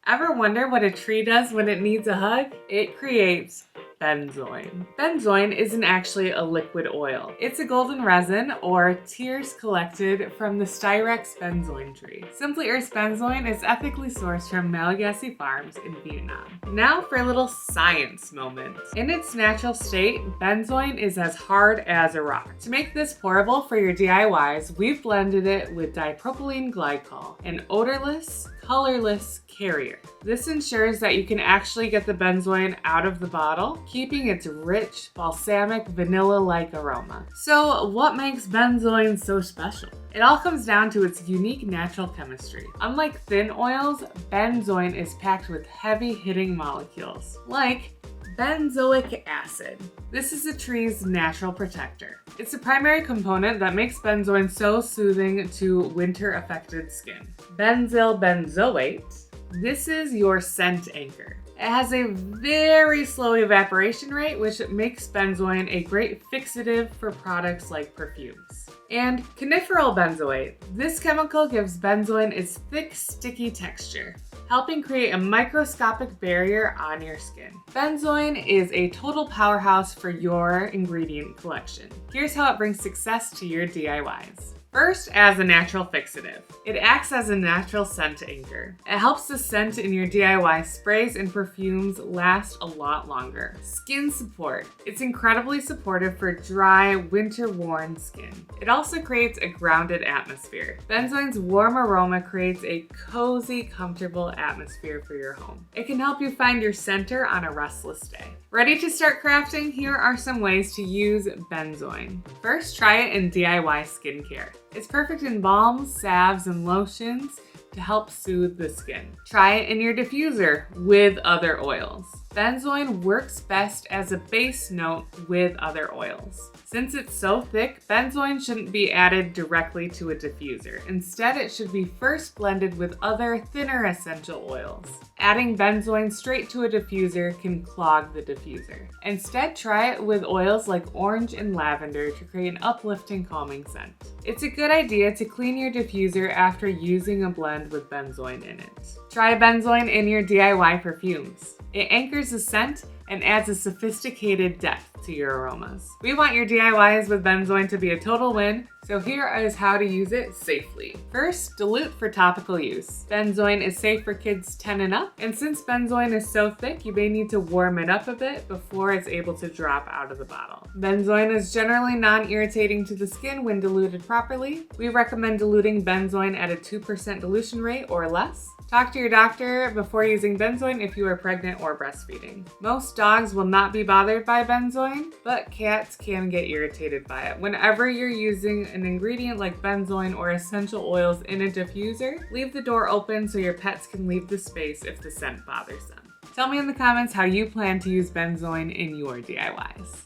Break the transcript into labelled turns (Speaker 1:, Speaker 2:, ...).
Speaker 1: Ever wonder what a tree does when it needs a hug? It creates benzoin. Benzoin isn't actually a liquid oil. It's a golden resin or tears collected from the Styrex benzoin tree. Simply Earth's benzoin is ethically sourced from Malagasy farms in Vietnam. Now for a little science moment. In its natural state, benzoin is as hard as a rock. To make this pourable for your DIYs, we've blended it with dipropylene glycol, an odorless, colorless carrier. This ensures that you can actually get the benzoin out of the bottle, keeping its rich, balsamic, vanilla-like aroma. So what makes benzoin so special? It all comes down to its unique natural chemistry. Unlike thin oils, benzoin is packed with heavy-hitting molecules, like benzoic acid. This is a tree's natural protector. It's the primary component that makes benzoin so soothing to winter-affected skin. Benzyl benzoate. This is your scent anchor. It has a very slow evaporation rate, which makes benzoin a great fixative for products like perfumes. And coniferyl benzoate. This chemical gives benzoin its thick, sticky texture, helping create a microscopic barrier on your skin. Benzoin is a total powerhouse for your ingredient collection. Here's how it brings success to your DIYs. First, as a natural fixative. It acts as a natural scent anchor. It helps the scent in your DIY sprays and perfumes last a lot longer. Skin support. It's incredibly supportive for dry, winter-worn skin. It also creates a grounded atmosphere. Benzoin's warm aroma creates a cozy, comfortable atmosphere for your home. It can help you find your center on a restless day. Ready to start crafting? Here are some ways to use benzoin. First, try it in DIY skincare. It's perfect in balms, salves, and lotions to help soothe the skin. Try it in your diffuser with other oils. Benzoin works best as a base note with other oils. Since it's so thick, benzoin shouldn't be added directly to a diffuser. Instead, it should be first blended with other, thinner essential oils. Adding benzoin straight to a diffuser can clog the diffuser. Instead, try it with oils like orange and lavender to create an uplifting, calming scent. It's a good idea to clean your diffuser after using a blend with benzoin in it. Try benzoin in your DIY perfumes. It anchors the scent and adds a sophisticated depth to your aromas. We want your DIYs with benzoin to be a total win, so here is how to use it safely. First, dilute for topical use. Benzoin is safe for kids 10 and up, and since benzoin is so thick, you may need to warm it up a bit before it's able to drop out of the bottle. Benzoin is generally non-irritating to the skin when diluted properly. We recommend diluting benzoin at a 2% dilution rate or less. Talk to your doctor before using benzoin if you are pregnant or breastfeeding. Most dogs will not be bothered by benzoin, but cats can get irritated by it. Whenever you're using an ingredient like benzoin or essential oils in a diffuser, leave the door open so your pets can leave the space if the scent bothers them. Tell me in the comments how you plan to use benzoin in your DIYs.